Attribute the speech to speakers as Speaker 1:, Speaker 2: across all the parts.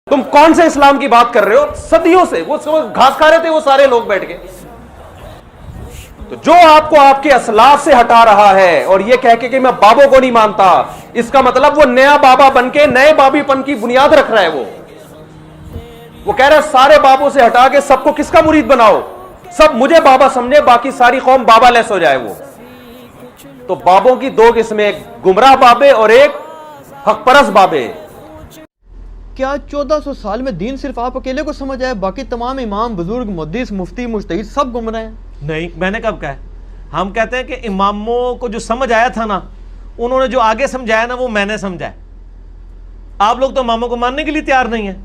Speaker 1: تم کون سے اسلام کی بات کر رہے ہو؟ صدیوں سے وہ گھاس کھا رہے تھے وہ سارے لوگ بیٹھ کے. تو جو آپ کو آپ کے اسلاف سے ہٹا رہا ہے اور یہ کہہ کے کہ میں بابوں کو نہیں مانتا، اس کا مطلب وہ نیا بابا بن کے نئے بابی پن کی بنیاد رکھ رہا ہے. وہ کہہ رہا ہے سارے بابوں سے ہٹا کے سب کو کس کا مرید بناؤ، سب مجھے بابا سمجھے، باقی ساری قوم بابا لیس ہو جائے. وہ تو بابوں کی دو قسمیں، ایک گمراہ بابے اور ایک حق پرست بابے.
Speaker 2: کیا 1400 سال میں دین صرف آپ اکیلے کو سمجھ آئے، باقی تمام امام، بزرگ، محدث، مفتی، مجتہد سب گمراہ ہیں؟
Speaker 3: نہیں، میں نے کب کہا ہے؟ ہم کہتے ہیں کہ اماموں کو جو سمجھ آیا تھا نا، انہوں نے جو آگے سمجھایا نا وہ میں نے سمجھایا. آپ لوگ تو اماموں کو ماننے کے لیے تیار نہیں ہیں.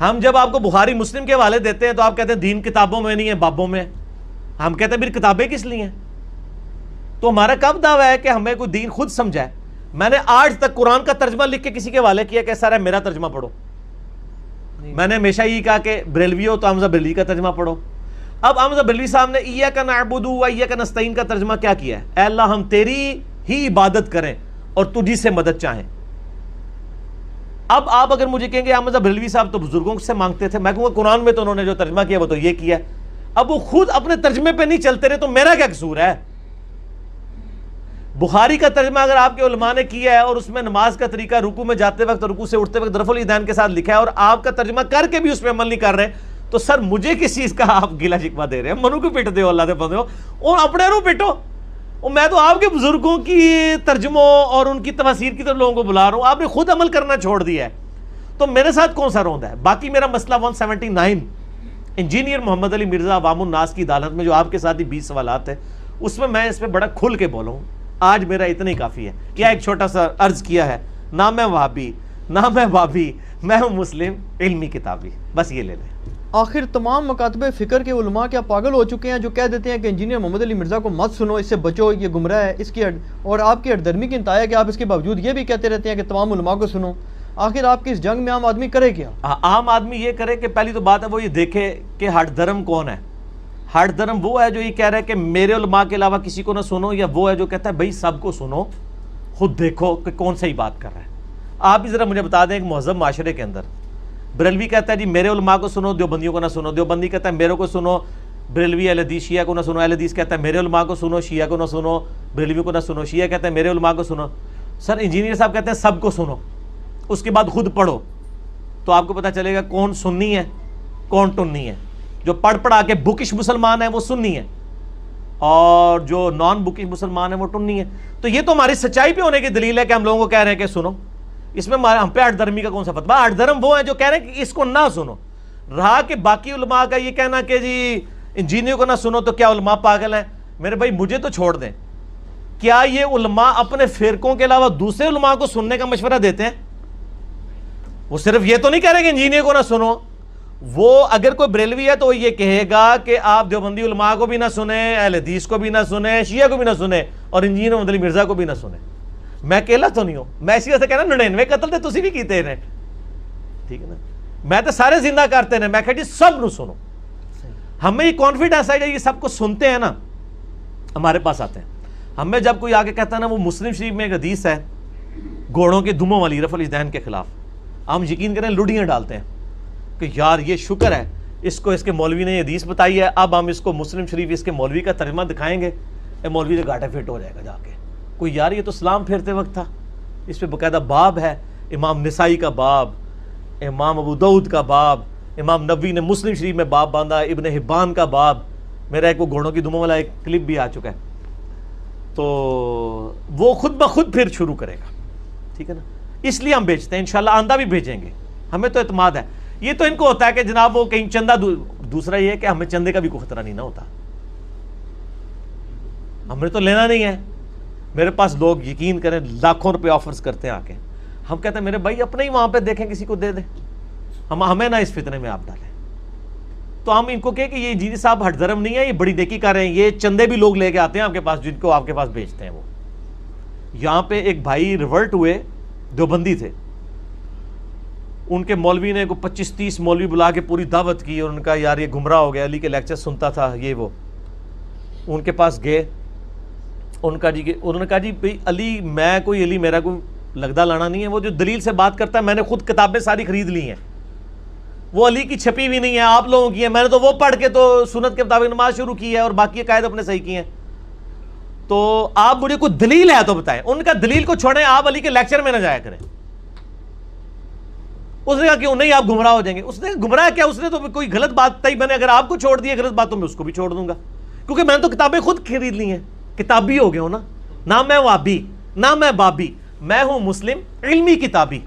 Speaker 3: ہم جب آپ کو بخاری مسلم کے حوالے دیتے ہیں تو آپ کہتے ہیں دین کتابوں میں نہیں ہے، بابوں میں. ہم کہتے ہیں پھر کتابیں کس لیے ہیں؟ تو ہمارا کب دعویٰ ہے کہ ہمیں کوئی دین خود سمجھائے؟ میں نے آج تک قرآن کا ترجمہ لکھ کے کسی کے حوالے کیا کہ سر میرا ترجمہ پڑھو. میں نے ہمیشہ یہ کہا کہ بریلوی ہو تو حمزہ بریلوی کا ترجمہ پڑھو. اب حمزہ بریلوی صاحب نے ایاک نعبد و ایاک نستعین کا ترجمہ کیا کیا ہے؟ اے اللہ ہم تیری ہی عبادت کریں اور تجھی سے مدد چاہیں. اب آپ اگر مجھے کہیں گے حمزہ بریلوی صاحب تو بزرگوں سے مانگتے تھے، میں کہوں گا قرآن میں تو انہوں نے جو ترجمہ کیا وہ تو یہ کیا ہے. اب وہ خود اپنے ترجمے پہ نہیں چلتے رہے تو میرا کیا قصور ہے؟ بخاری کا ترجمہ اگر آپ کے علماء نے کیا ہے اور اس میں نماز کا طریقہ رکوع میں جاتے وقت رکوع سے اٹھتے وقت رفع الیدین کے ساتھ لکھا ہے اور آپ کا ترجمہ کر کے بھی اس پہ عمل نہیں کر رہے، تو سر مجھے کس چیز کا آپ گلا شکوہ دے رہے ہیں؟ منو کو پیٹ دے ہو، اللہ دے بندے ہو، اور اپنے رو پیٹو. اور میں تو آپ کے بزرگوں کی ترجموں اور ان کی تفاسیر کی طرف لوگوں کو بلا رہا ہوں، آپ نے خود عمل کرنا چھوڑ دیا ہے. تو میرے ساتھ کون سا روندہ ہے؟ باقی میرا مسئلہ 179 انجینئر محمد علی مرزا عوام الناس کی عدالت میں جو آپ کے ساتھ ہی 20 سوالات ہیں، اس میں اس پہ بڑا کھل کے بولا ہوں. آج میرا اتنا ہی کافی ہے. کیا ایک چھوٹا سا عرض کیا ہے، نہ میں وہابی نہ میں بابی، میں ہوں مسلم علمی کتابی، بس یہ لے لیں.
Speaker 2: آخر تمام مکاتب فکر کے علماء کیا پاگل ہو چکے ہیں جو کہہ دیتے ہیں کہ انجینئر محمد علی مرزا کو مت سنو، اس سے بچو، یہ گمراہ ہے، اس کی اور آپ کی اردرمی کی انتہا ہے کہ آپ اس کے باوجود یہ بھی کہتے رہتے ہیں کہ تمام علماء کو سنو. آخر آپ کی اس جنگ میں عام آدمی کرے کیا؟
Speaker 3: عام آدمی یہ کرے کہ پہلی تو بات ہے وہ یہ دیکھے کہ ہٹ دھرم کون ہے. ہٹ دھرم وہ ہے جو یہ کہہ رہا ہے کہ میرے علماء کے علاوہ کسی کو نہ سنو، یا وہ ہے جو کہتا ہے بھائی سب کو سنو، خود دیکھو کہ کون صحیح بات کر رہا ہے. آپ بھی ذرا مجھے بتا دیں ایک مہذب معاشرے کے اندر بریلوی کہتا ہے جی میرے علماء کو سنو، دیوبندیوں کو نہ سنو، دیوبندی کہتا ہے میرے کو سنو، بریلوی اہل حدیث شیعہ کو نہ سنو، اہل حدیث کہتا ہے میرے علماء کو سنو، شیعہ کو نہ سنو، بریلوی کو نہ سنو، شیعہ کہتا ہے میرے علماء کو سنو. سر انجینئر صاحب کہتے ہیں سب کو سنو، اس کے بعد خود پڑھو تو آپ کو پتہ چلے گا کون سنی ہے کون ٹنی ہے. جو پڑھ پڑھا کے بکش مسلمان ہیں وہ سنی ہے اور جو نان بکش مسلمان ہیں وہ ٹنی ہے. تو یہ تو ہماری سچائی پہ ہونے کی دلیل ہے کہ ہم لوگوں کو کہہ رہے ہیں کہ سنو. اس میں ہم پہ ہٹ دھرمی کا کون سا فتویٰ؟ ہٹ دھرم وہ ہیں جو کہہ رہے ہیں کہ اس کو نہ سنو. رہا کہ باقی علماء کا یہ کہنا کہ جی انجینئر کو نہ سنو تو کیا علماء پاگل ہیں؟ میرے بھائی مجھے تو چھوڑ دیں، کیا یہ علماء اپنے فرقوں کے علاوہ دوسرے علماء کو سننے کا مشورہ دیتے ہیں؟ وہ صرف یہ تو نہیں کہہ رہے کہ انجینئر کو نہ سنو. وہ اگر کوئی بریلوی ہے تو وہ یہ کہے گا کہ آپ دیوبندی علماء کو بھی نہ سنیں، اہل حدیث کو بھی نہ سنیں، شیعہ کو بھی نہ سنیں، اور انجینئر محمد علی مرزا کو بھی نہ سنیں. میں اکیلا تو نہیں ہوں، میں اسی وجہ سے کہنا 99 قتل تے تسی بھی کیتے ہیں، ٹھیک ہے نا؟ میں تو سارے زندہ کرتے ہیں، میں کہا جی سب نو سنو. ہمیں یہ کانفیڈنس ہے یہ سب کو سنتے ہیں نا، ہمارے پاس آتے ہیں. ہمیں جب کوئی آگے کہتا ہے نا وہ مسلم شریف میں ایک حدیث ہے گھوڑوں کے دموں والی رفع الیدین کے خلاف، ہم یقین کریں لڑیاں ڈالتے ہیں کہ یار یہ شکر ہے اس کو اس کے مولوی نے یہ حدیث بتائی ہے، اب ہم اس کو مسلم شریف اس کے مولوی کا ترجمہ دکھائیں گے، اے مولوی سے گاٹا فٹ ہو جائے گا جا کے. کوئی یار یہ تو سلام پھیرتے وقت تھا، اس پہ باقاعدہ باب ہے، امام نسائی کا باب، امام ابو داؤد کا باب، امام نبوی نے مسلم شریف میں باب باندھا، ابن حبان کا باب. میرا ایک وہ گھوڑوں کی دموں والا ایک کلپ بھی آ چکا ہے، تو وہ خود بخود پھر شروع کرے گا، ٹھیک ہے نا؟ اس لیے ہم بیچتے ہیں، انشاءاللہ آندہ بھی بھیجیں گے، ہمیں تو اعتماد ہے. یہ تو ان کو ہوتا ہے کہ جناب وہ کہیں چندہ دوسرا یہ ہے کہ ہمیں چندے کا بھی کوئی خطرہ نہیں نہ ہوتا، ہم نے تو لینا نہیں ہے. میرے پاس لوگ یقین کریں لاکھوں روپے آفرز کرتے ہیں آ کے، ہم کہتے ہیں میرے بھائی اپنے ہی وہاں پہ دیکھیں کسی کو دے دیں، ہمیں نہ اس فتنے میں آپ ڈالیں. تو ہم ان کو کہیں کہ یہ انجینئر صاحب ہٹ دھرم نہیں ہے، یہ بڑی نیکی کر رہے ہیں، یہ چندے بھی لوگ لے کے آتے ہیں آپ کے پاس جن کو آپ کے پاس بیچتے ہیں. وہ یہاں پہ ایک بھائی ریورٹ ہوئے، دیوبندی تھے، ان کے مولوی نے کو 25-30 مولوی بلا کے پوری دعوت کی اور ان کا یار یہ گمراہ ہو گیا، علی کے لیکچر سنتا تھا یہ وہ. ان کے پاس گئے، انہوں نے کہا جی بھائی علی میں کوئی علی میرا کوئی لگدا لانا نہیں ہے، وہ جو دلیل سے بات کرتا ہے میں نے خود کتابیں ساری خرید لی ہیں، وہ علی کی چھپی ہوئی نہیں ہے, آپ لوگوں کی ہے. میں نے تو وہ پڑھ کے تو سنت کے مطابق نماز شروع کی ہے اور باقی عقائد اپنے صحیح کی ہیں. تو آپ مجھے کوئی دلیل ہے تو بتائیں. ان کا دلیل کو چھوڑیں, آپ علی کے لیکچر میں نہ جایا کریں. اس نے کہا کیوں نہیں, آپ گمراہ ہو جائیں گے. اس نے گمراہ کیا, اس نے تو کوئی غلط بات تھی, میں نے اگر آپ کو چھوڑ دیا غلط بات تو میں اس کو بھی چھوڑ دوں گا, کیونکہ میں نے تو کتابیں خود خرید لی ہیں. کتابی ہو گئے ہو نا, نہ میں وابی نہ میں بابی, میں ہوں مسلم علمی کتابی.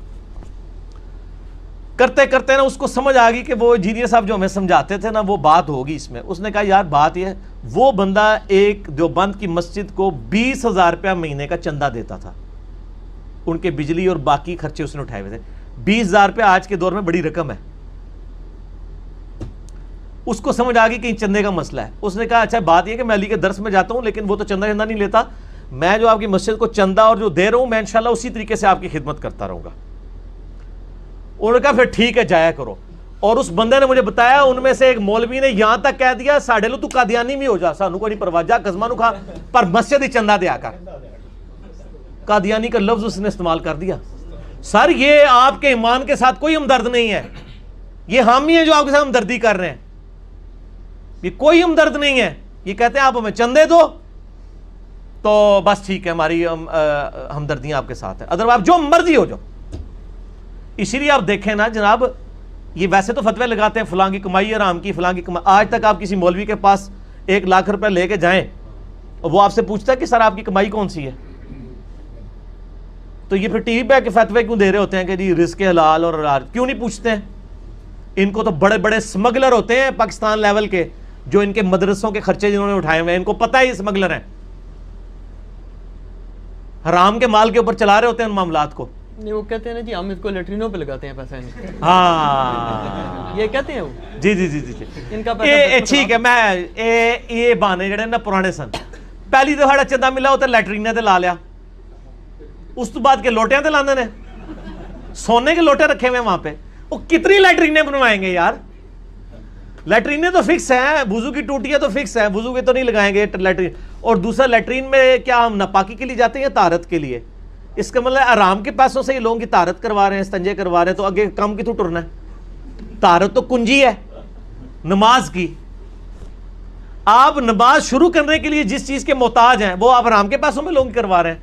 Speaker 3: کرتے کرتے نا اس کو سمجھ آ گئی کہ وہ انجینئر صاحب جو ہمیں سمجھاتے تھے نا وہ بات ہوگی اس میں. اس نے کہا یار بات یہ ہے, وہ بندہ ایک دیوبند کی مسجد کو 20,000 روپیہ مہینے کا چندہ دیتا تھا, ان کے بجلی اور باقی خرچے اس نے اٹھائے ہوئے تھے. 20,000 روپیہ آج کے دور میں بڑی رقم ہے. اس کو سمجھ آ گئی کہ چندے کا مسئلہ ہے. اس نے کہا اچھا بات یہ کہ میں علی کے درس میں جاتا ہوں لیکن وہ تو چندہ نہیں لیتا, میں جو آپ کی مسجد کو چندہ اور جو دے رہا ہوں میں انشاءاللہ اسی طریقے سے آپ کی خدمت کرتا رہوں گا. انہوں نے کہا پھر ٹھیک ہے جایا کرو. اور اس بندے نے مجھے بتایا ان میں سے ایک مولوی نے یہاں تک کہہ دیا ساڑھے لو تو قادیانی بھی ہو جا, سانو کو نہیں پرواہ, جا قزمہ نو کھا پر مسجد ہی چندہ دیا کر. قادیانی کا لفظ اس نے استعمال کر دیا. سر یہ آپ کے ایمان کے ساتھ کوئی ہمدرد نہیں ہے, یہ حامی ہیں جو آپ کے ساتھ ہمدردی کر رہے ہیں, یہ کوئی ہمدرد نہیں ہے. یہ کہتے ہیں آپ ہمیں چندے دو تو بس ٹھیک ہے ہماری ہمدردیاں آپ کے ساتھ ہیں, ادروائز آپ جو مرضی ہو جاؤ. اسی لیے آپ دیکھیں نا جناب, یہ ویسے تو فتوے لگاتے ہیں فلاں کی کمائی حرام کی, فلاں کی کمائی. آج تک آپ کسی مولوی کے پاس 1 لاکھ روپے لے کے جائیں اور وہ آپ سے پوچھتا ہے کہ سر آپ کی کمائی کون سی ہے, تو یہ پھر ٹی وی پہ کے فتوے کیوں دے رہے ہوتے ہیں کہ جی رزق حلال اور حرام, کیوں نہیں پوچھتے ہیں؟ ان کو تو بڑے بڑے اسمگلر ہوتے ہیں پاکستان لیول کے, جو ان کے مدرسوں کے خرچے جنہوں نے اٹھائے ہوئے ہیں, ان کو پتہ ہے یہ اسمگلر ہیں, حرام کے مال کے اوپر چلا رہے ہوتے ہیں ان معاملات کو.
Speaker 2: نہیں وہ کہتے ہیں نا جی ہم اس کو لیٹرینوں پہ لگاتے ہیں پیسہ,
Speaker 3: ہاں
Speaker 2: یہ کہتے ہیں وہ.
Speaker 3: جی جی جی جی
Speaker 2: ان کا پیسہ
Speaker 3: ٹھیک ہے. میں یہ بہانے جڑے نا پرانے سن, پہلی دفعہ چندہ ملا وہ تو لیٹرینے تے لا لیا, اس تو بعد کے لوٹیاں تے لاندے نے, سونے کے لوٹے رکھے ہوئے وہاں پہ. وہ کتنی لیٹرینے بنوائیں گے یار, لیٹرینے تو فکس ہیں, وضو کی ٹوٹیاں تو فکس ہیں, وضو کے تو نہیں لگائیں گے لیٹرین. اور دوسرا لیٹرین میں کیا ہم ناپاکی کے لیے جاتے ہیں یا طہارت کے لیے؟ اس کا مطلب آرام کے پیسوں سے یہ لوگوں کی طہارت کروا رہے ہیں, استنجے کروا رہے ہیں, تو آگے کم کی تو ٹرنا ہے. طہارت تو کنجی ہے نماز کی. آپ نماز شروع کرنے کے لیے جس چیز کے محتاج ہیں وہ آپ آرام کے پیسوں میں لوگ کروا رہے ہیں.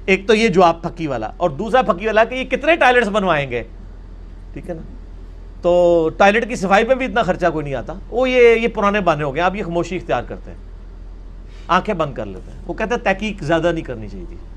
Speaker 3: ایک تو یہ جواب پھکی والا, اور دوسرا پھکی والا کہ یہ کتنے ٹائلٹس بنوائیں گے, ٹھیک ہے نا. تو ٹائلٹ کی صفائی پہ بھی اتنا خرچہ کوئی نہیں آتا. وہ یہ پرانے بہانے ہو گئے, آپ یہ خاموشی اختیار کرتے ہیں, آنکھیں بند کر لیتے ہیں. وہ کہتے ہیں تحقیق زیادہ نہیں کرنی چاہیے.